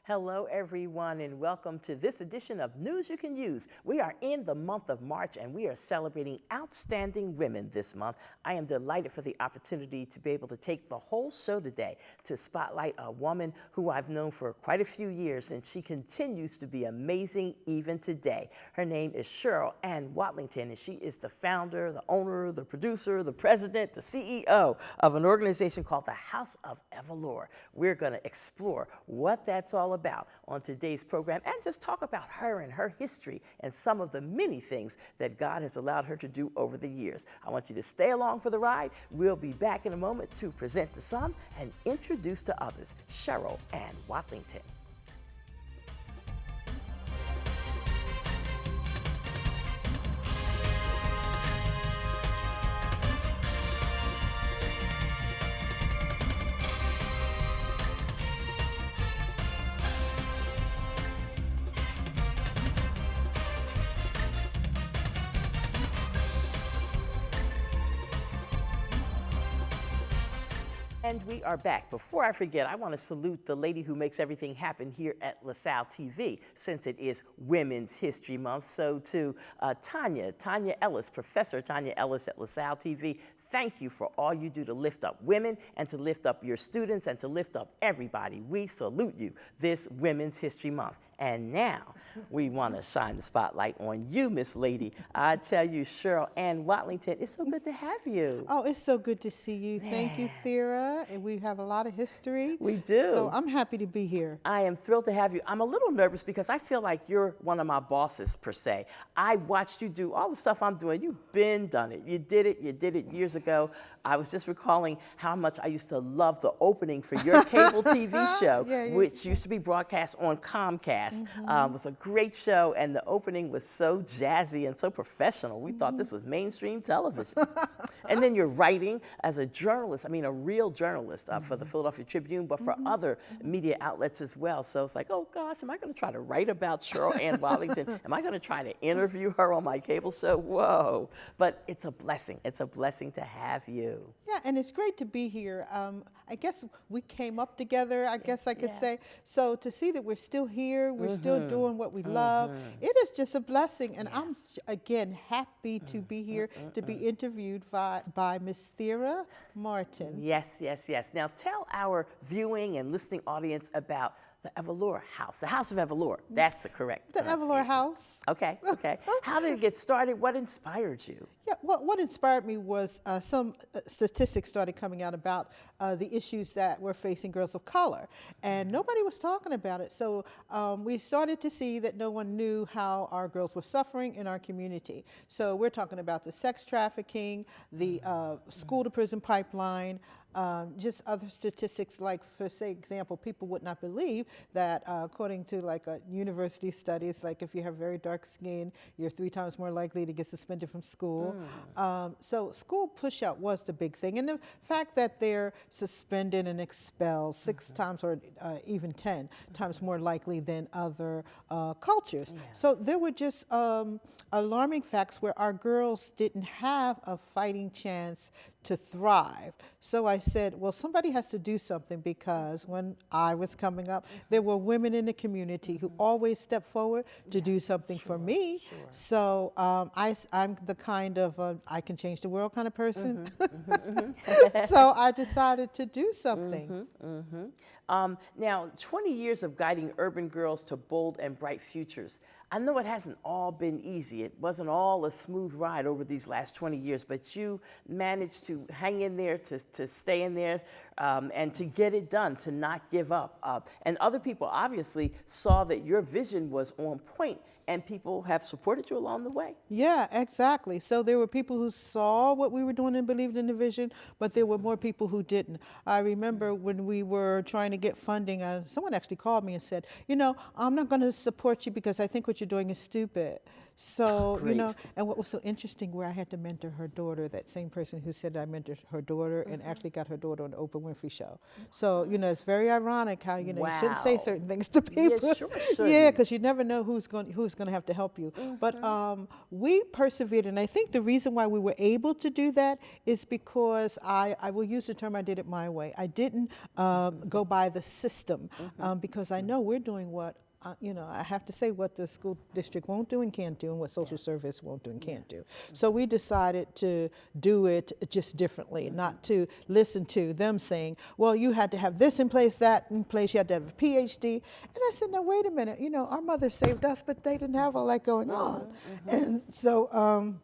Hello, everyone, and welcome to this edition of News You Can Use. We are in the month of March, and we are celebrating outstanding women this month. I am delighted for the opportunity to be able to take the whole show today to spotlight a woman who I've known for quite a few years, and she continues to be amazing even today. Her name is Cheryl Ann Wadlington, and she is the founder, the owner, the producer, the president, the CEO of an organization called the House of Evoluer. We're going to explore what that's all about on today's program and just talk about her and her history and some of the many things that God has allowed her to do over the years. I want you to stay along for the ride. We'll be back in a moment to present to some and introduce to others Cheryl Ann Wadlington. And we are back. Before I forget, I want to salute the lady who makes everything happen here at LaSalle TV, since it is Women's History Month. So to Tanya Ellis, Professor Tanya Ellis at LaSalle TV, thank you for all you do to lift up women and to lift up your students and to lift up everybody. We salute you this Women's History Month. And now we want to shine the spotlight on you, Miss Lady. I tell you, Cheryl Ann Wadlington, it's so good to have you. Oh, it's so good to see you. Thank you, Thera. And we have a lot of history. We do. So I'm happy to be here. I am thrilled to have you. I'm a little nervous because I feel like you're one of my bosses, per se. I watched you do all the stuff I'm doing. You've done it. You did it years ago. I was just recalling how much I used to love the opening for your cable TV show, which used to be broadcast on Comcast. It was a great show, and the opening was so jazzy and so professional. We thought this was mainstream television. And then you're writing as a journalist, I mean a real journalist for the Philadelphia Tribune, but for other media outlets as well. So it's like, oh gosh, am I going to try to write about Cheryl Ann Wadlington? Am I going to try to interview her on my cable show? Whoa. But it's a blessing. It's a blessing to have you. Yeah, and it's great to be here. I guess we came up together, I guess I could say. So to see that we're still here, we're still doing what we love, it is just a blessing. And I'm, again, happy to be here to be interviewed by Miss Thera Martin. Yes. Now tell our viewing and listening audience about the Evoluer House, the House of Evoluer. That's the correct pronunciation. The Evoluer House. Okay. How did it get started? What inspired you? Yeah, well, what inspired me was some statistics started coming out about the issues that were facing girls of color, and nobody was talking about it. So we started to see that no one knew how our girls were suffering in our community. So we're talking about the sex trafficking, the school-to-prison pipeline, just other statistics, like, for say example, people would not believe that according to like a university studies, like if you have very dark skin, you're 3 times more likely to get suspended from school. So school push-out was the big thing. And the fact that they're suspended and expelled 6 times or even 10 times more likely than other cultures. So there were just alarming facts where our girls didn't have a fighting chance to thrive. So I said, well, somebody has to do something, because when I was coming up, there were women in the community who always stepped forward to do something for me. So I'm the kind of I can change the world kind of person. So I decided to do something. Now, 20 years of guiding urban girls to bold and bright futures. I know it hasn't all been easy. It wasn't all a smooth ride over these last 20 years, but you managed to hang in there, to stay in there, and to get it done, to not give up. And other people obviously saw that your vision was on point, and people have supported you along the way. Yeah, exactly. So there were people who saw what we were doing and believed in the vision, but there were more people who didn't. I remember when we were trying to get funding, someone actually called me and said, you know, I'm not going to support you because I think what what you're doing is stupid. So, you know, Great. and what was so interesting, where I had to mentor her daughter, that same person who said I mentored her daughter and actually got her daughter on the Oprah Winfrey Show. So, you know, it's very ironic how, you know, you shouldn't say Wow. certain things to people. Yeah, sure Yeah, shouldn't. because you never know who's going to have to help you. But we persevered, and I think the reason why we were able to do that is because I will use the term, I did it my way. I didn't go by the system because I know we're doing what you know, I have to say what the school district won't do and can't do, and what social service won't do and can't do. So we decided to do it just differently, not to listen to them saying, well, you had to have this in place, that in place, you had to have a PhD. And I said, no, wait a minute, you know, our mothers saved us, but they didn't have all that going on. And so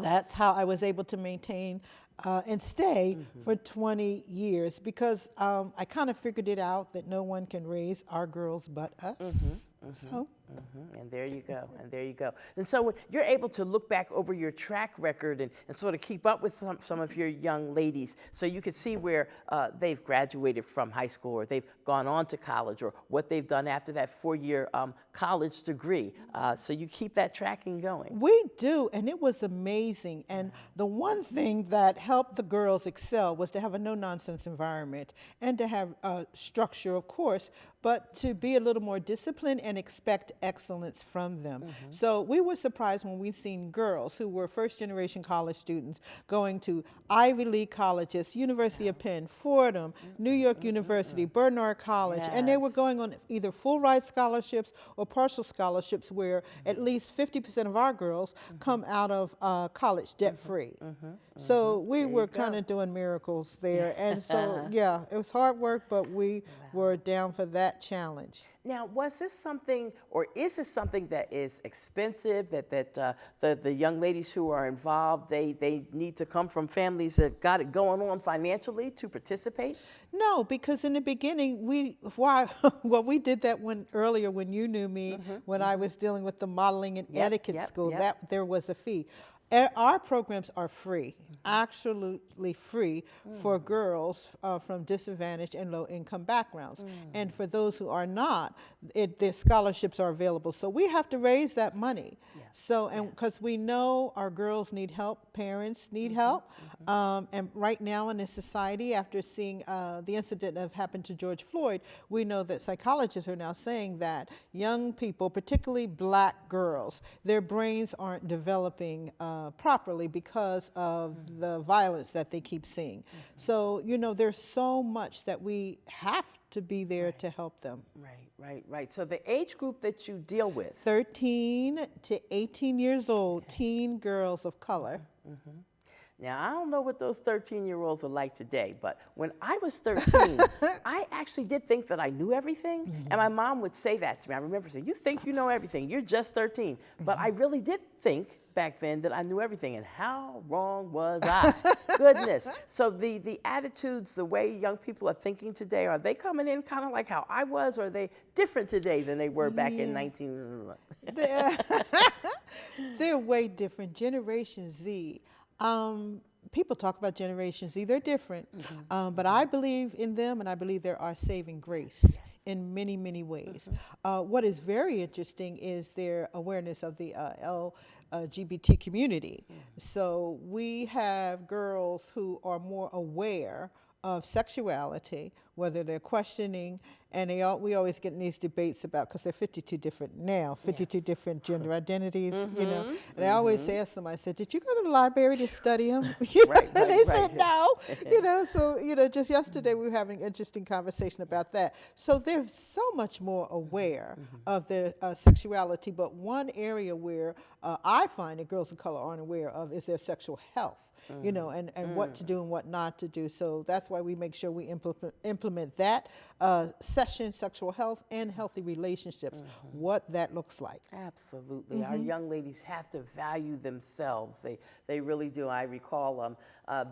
that's how I was able to maintain and stay for 20 years, because I kind of figured it out that no one can raise our girls but us. So. And there you go, and there you go. And so when you're able to look back over your track record and sort of keep up with some of your young ladies, so you can see where they've graduated from high school, or they've gone on to college, or what they've done after that 4-year college degree. So you keep that tracking going. We do, and it was amazing. And the one thing that helped the girls excel was to have a no-nonsense environment and to have structure, of course, but to be a little more disciplined and expect excellence from them. So we were surprised when we seen girls who were first-generation college students going to Ivy League colleges, University of Penn, Fordham, New York University, Bernard College, and they were going on either full ride scholarships or partial scholarships, where at least 50% of our girls come out of college debt-free. So we were kind of doing miracles there. And so, yeah, it was hard work, but we were down for that challenge. Now, was this something, or is this something that is expensive, that the young ladies who are involved, they need to come from families that got it going on financially to participate? No, because in the beginning, well, we did that earlier when you knew me, when I was dealing with the modeling and etiquette school, that there was a fee. Our programs are free, absolutely free for girls from disadvantaged and low-income backgrounds. And for those who are not, their scholarships are available. So we have to raise that money. So, and because we know our girls need help, parents need help. And right now in this society, after seeing the incident that happened to George Floyd, we know that psychologists are now saying that young people, particularly black girls, their brains aren't developing properly because of the violence that they keep seeing. So, you know, there's so much that we have to be there to help them. Right. So the age group that you deal with? 13 to 18 years old, teen girls of color. Now, I don't know what those 13-year-olds are like today, but when I was 13, I actually did think that I knew everything, and my mom would say that to me. I remember saying, you think you know everything, you're just 13. But I really did think back then that I knew everything, and how wrong was I? Goodness. So the attitudes, the way young people are thinking today, are they coming in kind of like how I was, or are they different today than they were back in 19... They're way different. Generation Z. People talk about Generation Z, they're different, but I believe in them, and I believe there are saving grace in many, many ways. What is very interesting is their awareness of the LGBT community. So we have girls who are more aware of sexuality, whether they're questioning, and we always get in these debates about, because they're 52 different now, 52 different gender identities, you know, and I always ask them, I said, did you go to the library to study them? And they said no, you know, so, you know, just yesterday we were having an interesting conversation about that. So they're so much more aware of their sexuality, but one area where I find that girls of color aren't aware of is their sexual health. You know, and what to do and what not to do. So that's why we make sure we implement that session, sexual health and healthy relationships, what that looks like. Absolutely. Our young ladies have to value themselves. They really do. I recall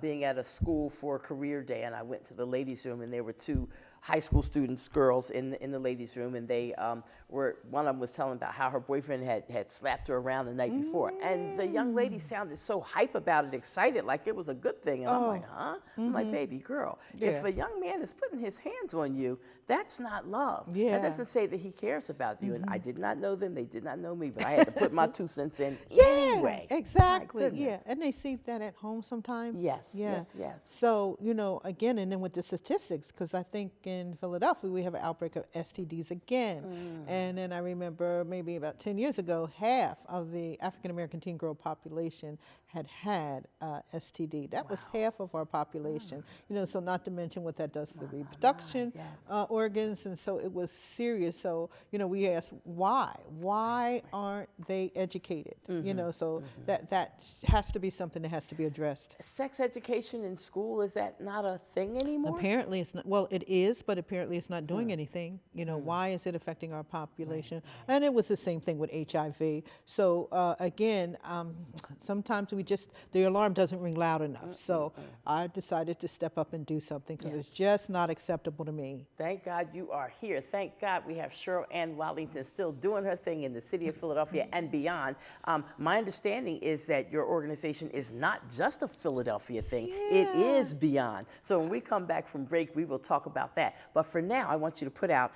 being at a school for career day, and I went to the ladies' room, and there were two high school students, girls, in the ladies' room, and they one of them was telling about how her boyfriend had slapped her around the night before, and the young lady sounded so hype about it, excited, like it was a good thing, and I'm like, huh? I'm like, baby girl, if a young man is putting his hands on you, That's not love. Yeah. That doesn't say that he cares about you. And I did not know them, they did not know me, but I had to put my 2 cents in anyway. Exactly. My goodness. Yeah, and they see that at home sometimes. Yes, Yeah. yes. So, again, and then with the statistics, because I think in Philadelphia we have an outbreak of STDs again. And then I remember maybe about 10 years ago, half of the African American teen girl population had STD. That was half of our population. So not to mention what that does to the reproduction organs, and so it was serious. So we asked why aren't they educated? So that has to be something that has to be addressed. Sex education in school, is that not a thing anymore? Apparently it's not. Well, it is, but apparently it's not doing anything. Why is it affecting our population? And it was the same thing with HIV. So again, sometimes the alarm doesn't ring loud enough. So I decided to step up and do something because it's just not acceptable to me. Thank God you are here. Thank God we have Cheryl Ann Wadlington still doing her thing in the city of Philadelphia and beyond. My understanding is that your organization is not just a Philadelphia thing. It is beyond. So when we come back from break, we will talk about that. But for now, I want you to put out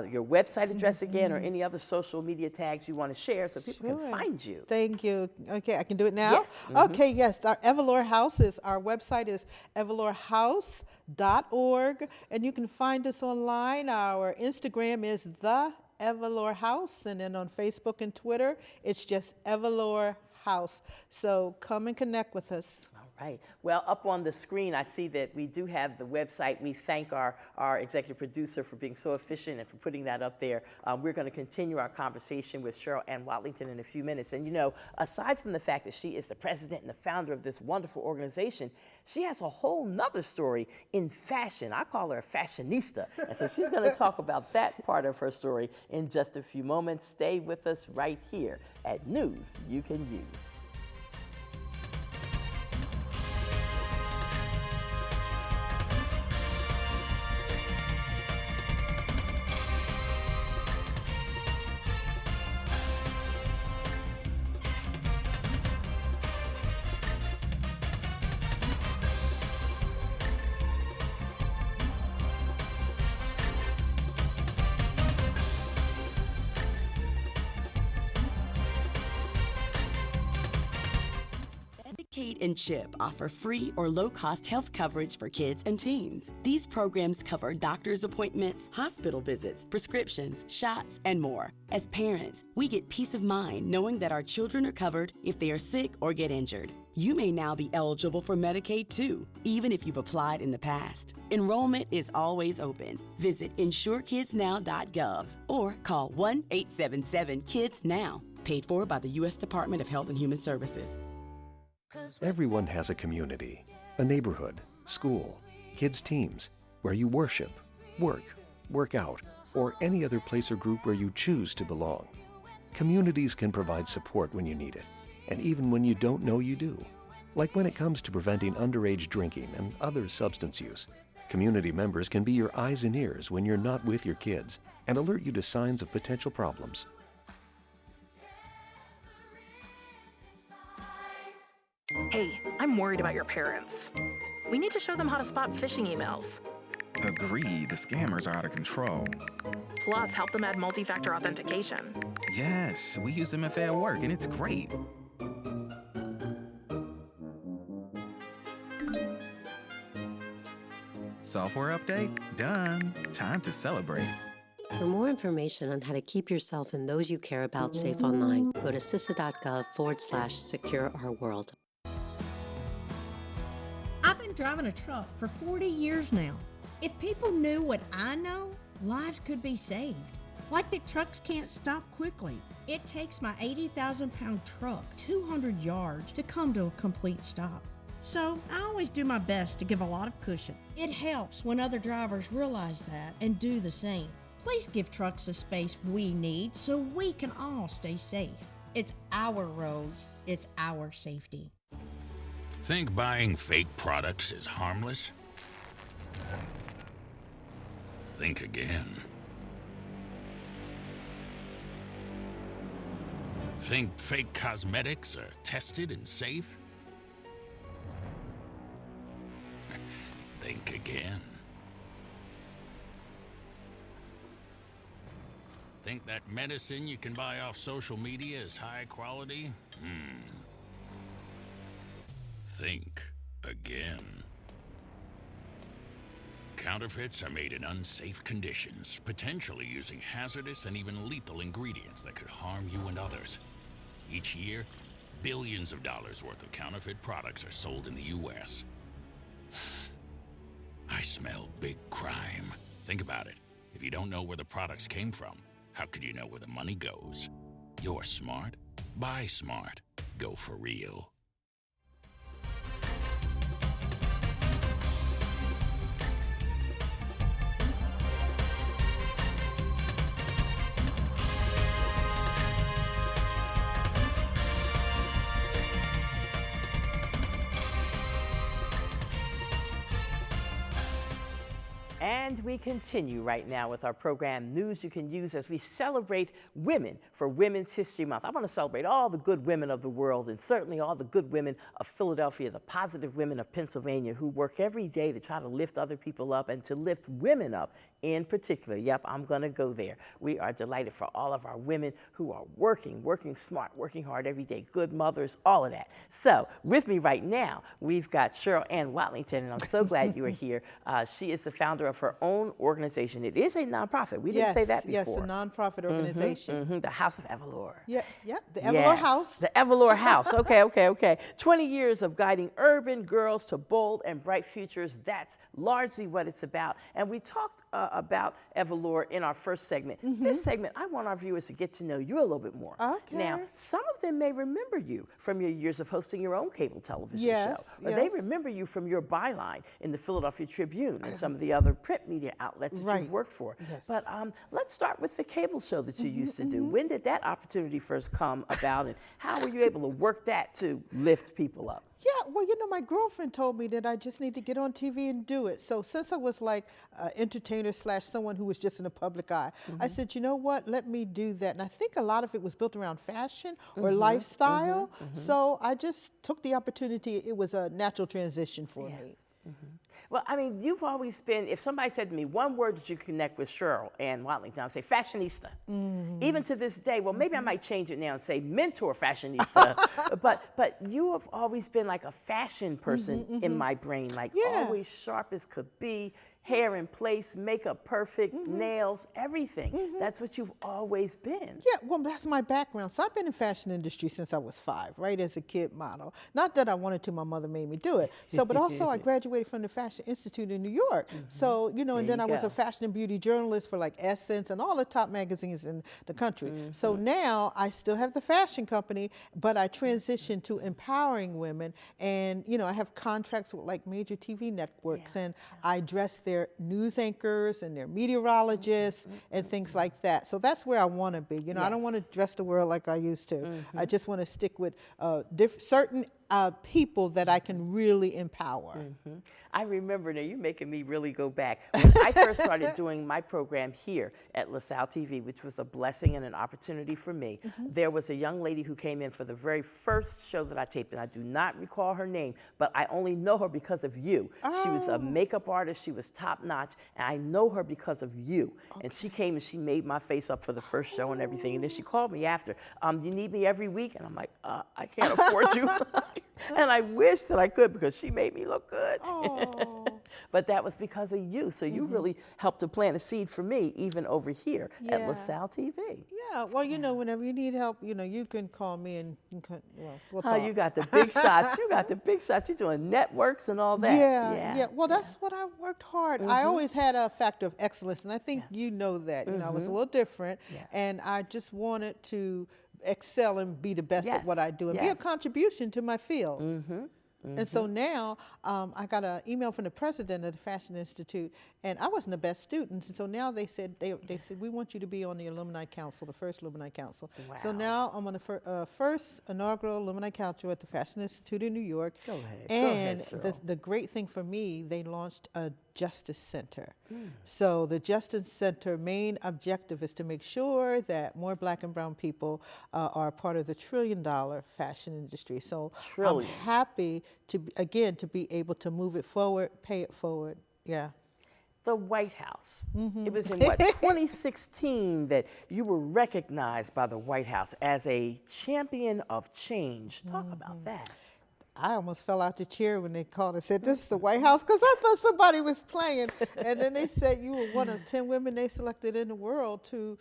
your website address again, or any other social media tags you want to share so people can find you. Thank you. Okay, I can do it now? Yes. Okay, yes. Our Evoluer House our website is evoluerhouse.org, and you can find us online. Our Instagram is the Evoluer House, and then on Facebook and Twitter, it's just Evoluer House. So come and connect with us. Right. Well, up on the screen, I see that we do have the website. We thank our executive producer for being so efficient and for putting that up there. We're going to continue our conversation with Cheryl Ann Wadlington in a few minutes. And aside from the fact that she is the president and the founder of this wonderful organization, she has a whole nother story in fashion. I call her a fashionista. And so she's going to talk about that part of her story in just a few moments. Stay with us right here at News You Can Use. Kate and Chip offer free or low-cost health coverage for kids and teens. These programs cover doctor's appointments, hospital visits, prescriptions, shots, and more. As parents, we get peace of mind knowing that our children are covered if they are sick or get injured. You may now be eligible for Medicaid too, even if you've applied in the past. Enrollment is always open. Visit insurekidsnow.gov or call 1-877-KIDS-NOW, paid for by the U.S. Department of Health and Human Services. Everyone has a community, a neighborhood, school, kids' teams, where you worship, work out, or any other place or group where you choose to belong. Communities can provide support when you need it, and even when you don't know you do. Like when it comes to preventing underage drinking and other substance use. Community members can be your eyes and ears when you're not with your kids and alert you to signs of potential problems. Hey, I'm worried about your parents. We need to show them how to spot phishing emails. Agreed, the scammers are out of control. Plus, help them add multi-factor authentication. Yes, we use MFA at work and it's great. Software update? Done. Time to celebrate. For more information on how to keep yourself and those you care about safe online, go to cisa.gov/secure-our-world. I've been driving a truck for 40 years now. If people knew what I know, lives could be saved. Like that trucks can't stop quickly. It takes my 80,000-pound truck 200 yards to come to a complete stop. So I always do my best to give a lot of cushion. It helps when other drivers realize that and do the same. Please give trucks the space we need so we can all stay safe. It's our roads, it's our safety. Think buying fake products is harmless? Think again. Think fake cosmetics are tested and safe? Think again. Think that medicine you can buy off social media is high quality? Think again. Counterfeits are made in unsafe conditions, potentially using hazardous and even lethal ingredients that could harm you and others. Each year, billions of dollars worth of counterfeit products are sold in the U.S. I smell big crime. Think about it. If you don't know where the products came from, how could you know where the money goes? You're smart. Buy smart. Go for real. And we continue right now with our program, News You Can Use, as we celebrate women for Women's History Month. I want to celebrate all the good women of the world, and certainly all the good women of Philadelphia, the positive women of Pennsylvania who work every day to try to lift other people up and to lift women up in particular. Yep, I'm going to go there. We are delighted for all of our women who are working smart, working hard every day, good mothers, all of that. So with me right now, we've got Cheryl Ann Wadlington, and I'm so glad you are here. She is the founder of her own organization. It is a nonprofit. We didn't say that before. Yes, a nonprofit organization. The House of Evoluer. Yeah, the Evoluer House. The Evoluer House. Okay. 20 years of guiding urban girls to bold and bright futures. That's largely what it's about. And we talked about Evoluer in our first segment. This segment, I want our viewers to get to know you a little bit more. Okay. Now, some of them may remember you from your years of hosting your own cable television show. Or they remember you from your byline in the Philadelphia Tribune and some of the other print media outlets that you've worked for. Yes. But let's start with the cable show that you used to do. When did that opportunity first come about, and how were you able to work that to lift people up? Yeah, well, my girlfriend told me that I just need to get on TV and do it. So since I was like an entertainer / someone who was just in the public eye, I said, you know what, let me do that. And I think a lot of it was built around fashion or lifestyle. So I just took the opportunity. It was a natural transition for me. Well, I mean, you've always been, if somebody said to me, one word that you connect with Cheryl Ann Wadlington, I'd say fashionista. Even to this day, well, maybe I might change it now and say mentor fashionista. but you have always been like a fashion person in my brain, like always sharp as could be, hair in place, makeup perfect, nails, everything. That's what you've always been. Yeah, well, that's my background. So I've been in the fashion industry since I was 5, right, as a kid model. Not that I wanted to, my mother made me do it. So, but also I graduated from the Fashion Institute in New York. So, and then I was a fashion and beauty journalist for like Essence and all the top magazines in the country. So now I still have the fashion company, but I transitioned to empowering women. And, I have contracts with like major TV networks, and I dress their news anchors and their meteorologists and things like that. So that's where I want to be. I don't want to dress the world like I used to. I just want to stick with certain people that I can really empower. I remember, now you're making me really go back. When I first started doing my program here at LaSalle TV, which was a blessing and an opportunity for me, there was a young lady who came in for the very first show that I taped, and I do not recall her name, but I only know her because of you. She was a makeup artist, she was top notch, and I know her because of you. And she came and she made my face up for the first show and everything, and then she called me after, you need me every week? And I'm like, I can't afford you. And I wish that I could, because she made me look good. But that was because of you. So you really helped to plant a seed for me, even over here at LaSalle TV. Yeah, well, whenever you need help, you can call me and we'll talk. You got the big shots. You got the big shots. You're doing networks and all that. Yeah. Well, that's what I worked hard. I always had a factor of excellence, and I think you know that. I was a little different, and I just wanted to excel and be the best at what I do and be a contribution to my field. And so now I got an email from the president of the Fashion Institute, and I wasn't the best student. And so now they said, we want you to be on the alumni council, the first alumni council. Wow. So now I'm on the first inaugural alumni council at the Fashion Institute in New York. Go ahead. And Go ahead, the great thing for me, they launched a Justice Center. So the Justice Center main objective is to make sure that more Black and brown people are part of the $1 trillion fashion industry. So I'm happy to be able to move it forward, pay it forward. Yeah. the White House. It was in what, 2016 that you were recognized by the White House as a champion of change. Talk about that. I almost fell out the chair when they called and said, this is the White House, because I thought somebody was playing. And then they said you were one of 10 women they selected in the world to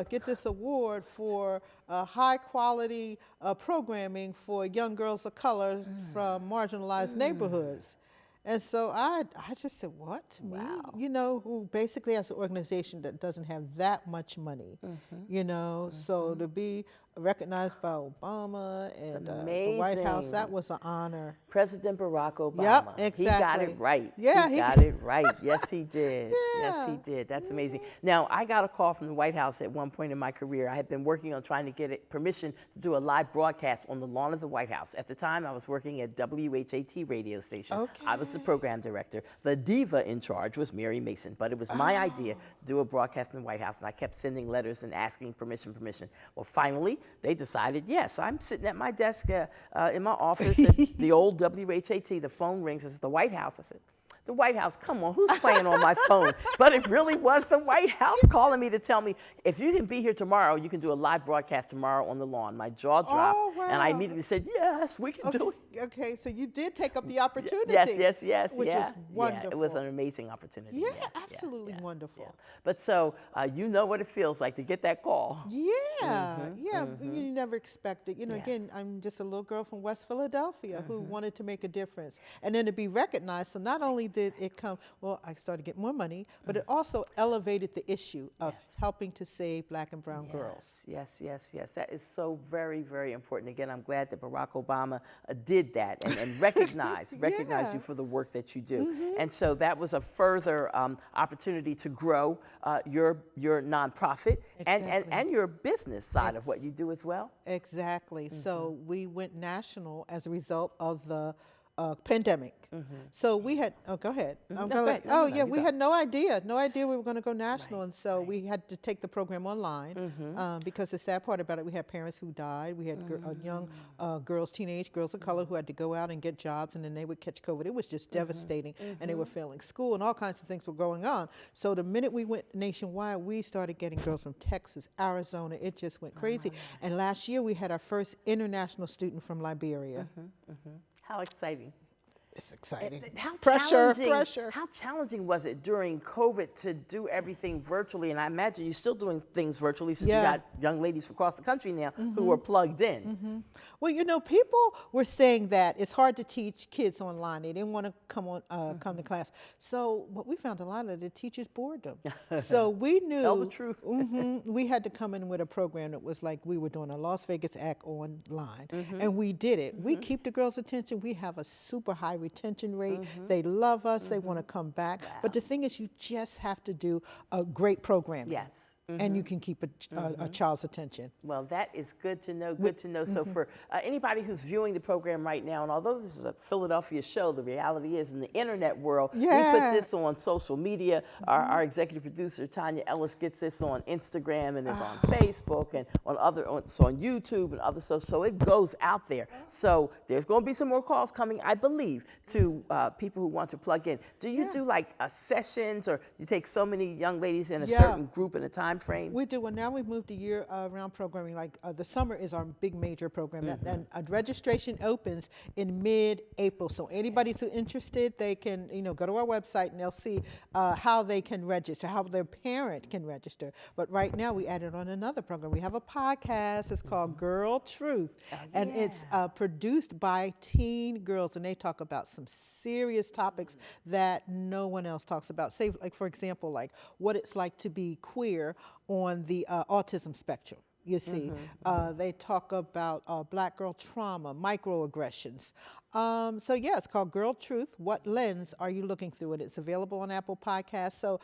get this award for high quality programming for young girls of color from marginalized neighborhoods. And so I just said, what? Wow. Me? You know, who basically has an organization that doesn't have that much money, you know, so to be recognized by Obama and the White House, that was an honor. President Barack Obama. Yep, exactly. He got it right. Yeah, he got it right. Yes, he did. Yes, Yeah. he did. That's amazing. Now, I got a call from the White House at one point in my career. I had been working on trying to get permission to do a live broadcast on the lawn of the White House. At the time, I was working at WHAT radio station. Okay. I was the program director. The diva in charge was Mary Mason, but it was my idea to do a broadcast in the White House, and I kept sending letters and asking permission. Well, finally, they decided, yes. I'm sitting at my desk in my office at the old WHAT. The phone rings. It's the White House. I said, the White House, come on, who's playing on my phone? But it really was the White House calling me to tell me, if you can be here tomorrow, you can do a live broadcast tomorrow on the lawn. My jaw dropped, and I immediately said, yes, we can do it. Okay, so you did take up the opportunity. Yes, which is wonderful. Yeah, it was an amazing opportunity. Yeah, absolutely wonderful. Yeah. But so you know what it feels like to get that call. Yeah, you never expect it. You know, again, I'm just a little girl from West Philadelphia who wanted to make a difference. And then to be recognized, so not only did it come, well, I started getting more money, but it also elevated the issue of helping to save Black and brown girls. Yes. That is so very, very important. Again, I'm glad that Barack Obama did that and recognized you for the work that you do. And so that was a further opportunity to grow your nonprofit and your business side of what you do as well. Exactly. So we went national as a result of the pandemic. So we had, go ahead. We had no idea we were going to go national. And so we had to take the program online because the sad part about it, we had parents who died. We had young girls, teenage girls of color who had to go out and get jobs, and then they would catch COVID. It was just devastating, and they were failing school, and all kinds of things were going on. So the minute we went nationwide, we started getting girls from Texas, Arizona. It just went crazy. And last year we had our first international student from Liberia. How exciting. It's exciting. Pressure. How How challenging was it during COVID to do everything virtually? And I imagine you're still doing things virtually since you got young ladies from across the country now who are plugged in. Well, you know, people were saying that it's hard to teach kids online. They didn't want to come to class. So what we found, a lot of the teachers bored them. So we knew. Tell the truth. We had to come in with a program that was like we were doing a Las Vegas act online. And we did it. We keep the girls' attention. We have a super high retention rate. They love us. They want to come back. But the thing is, you just have to do a great program. Yes. And you can keep a child's attention. Well, that is good to know, So for anybody who's viewing the program right now, and although this is a Philadelphia show, the reality is in the internet world, we put this on social media. Our executive producer, Tanya Ellis, gets this on Instagram, and it's on Facebook, and on YouTube and other stuff. So it goes out there. So there's going to be some more calls coming, I believe, to people who want to plug in. Do you do like sessions, or you take so many young ladies in a certain group in a time frame? We do. Well, now we've moved to year-round programming. Like the summer is our big major program, and registration opens in mid-April. So anybody who's interested, they can go to our website and they'll see how they can register, how their parent can register. But right now we added on another program. We have a podcast. It's called Girl Truth, and it's produced by teen girls, and they talk about some serious topics that no one else talks about. Say, like for example, like what it's like to be queer on the autism spectrum. You see, they talk about Black girl trauma, microaggressions. So it's called Girl Truth. What lens are you looking through? And it's available on Apple Podcasts. So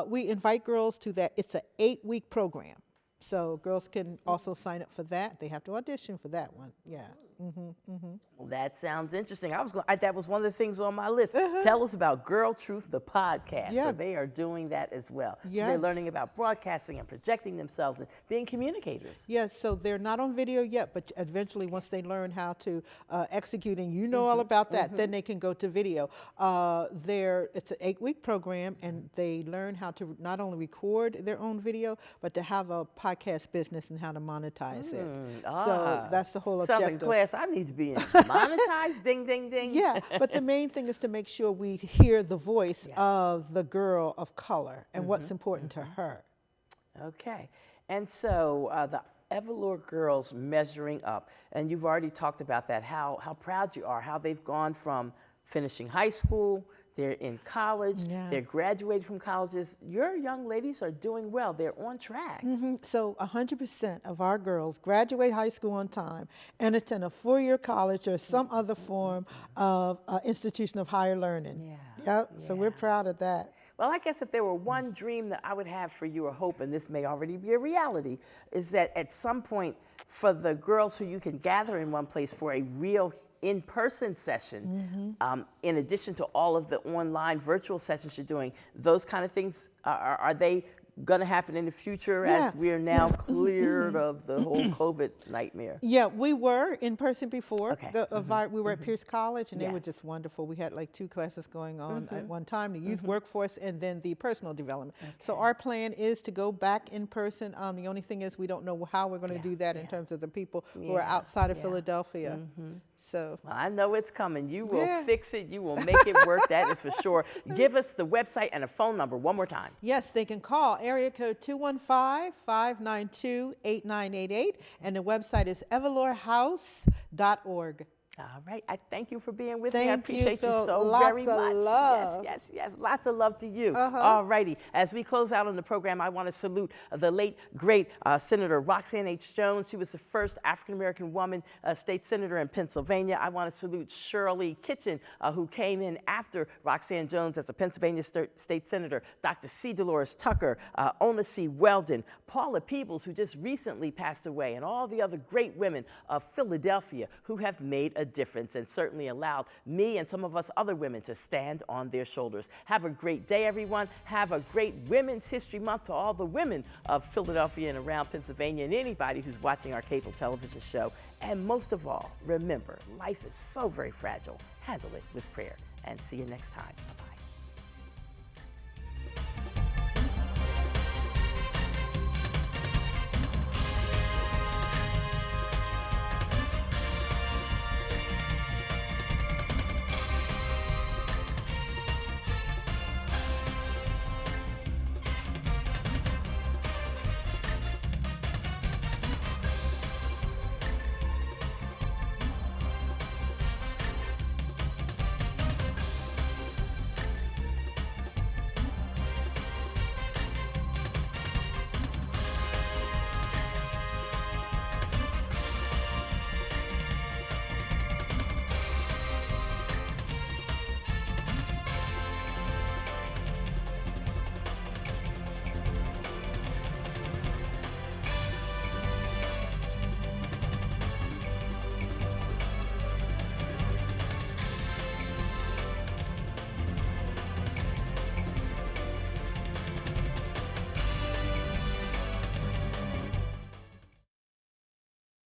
we invite girls to that. It's an 8-week program. So girls can also sign up for that. They have to audition for that one. Yeah. Well, that sounds interesting. That was one of the things on my list. Tell us about Girl Truth, the podcast. Yeah. So they are doing that as well. So Yes. they're learning about broadcasting and projecting themselves and being communicators. Yes, so they're not on video yet, but eventually once they learn how to execute, and you know all about that, then they can go to video. It's an 8-week program, and they learn how to not only record their own video, but to have a podcast business and how to monetize it. So that's the whole Sounds objective. like a class I need to be in. Monetized, ding, ding, ding. Yeah, but the main thing is to make sure we hear the voice of the girl of color and what's important to her. Okay. And so the Evoluer girls measuring up, and you've already talked about that, how proud you are, how they've gone from finishing high school, they're in college, they're graduating from colleges. Your young ladies are doing well. They're on track. So 100% of our girls graduate high school on time and attend a 4-year college or some other form of institution of higher learning. So we're proud of that. Well, I guess if there were one dream that I would have for you, or hope, and this may already be a reality, is that at some point for the girls who you can gather in one place for a real in-person session, in addition to all of the online virtual sessions you're doing, those kind of things, are they going to happen in the future as we are now cleared of the whole COVID nightmare? Yeah, we were in person before. Okay. We were at Pierce College, and they were just wonderful. We had like 2 classes going on at one time, the youth workforce and then the personal development. So our plan is to go back in person. The only thing is we don't know how we're going to do that in terms of the people who are outside of Philadelphia. So well, I know it's coming. You will fix it. You will make it work. That is for sure. Give us the website and a phone number one more time. yes, they can call area code 215-592-8988, and the website is evoluerhouse.org. All right. I thank you for being with me. I Thank you, appreciate you Phil. so Lots very of much. love. Yes. Lots of love to you. All righty. As we close out on the program, I want to salute the late, great Senator Roxanne H. Jones. She was the first African-American woman state senator in Pennsylvania. I want to salute Shirley Kitchen, who came in after Roxanne Jones as a Pennsylvania state senator, Dr. C. Dolores Tucker, Ona C. Weldon, Paula Peebles, who just recently passed away, and all the other great women of Philadelphia who have made a difference and certainly allowed me and some of us other women to stand on their shoulders. Have a great day, everyone. Have a great Women's History Month to all the women of Philadelphia and around Pennsylvania, and anybody who's watching our cable television show. And most of all, remember, life is so very fragile. Handle it with prayer. And see you next time. Bye-bye.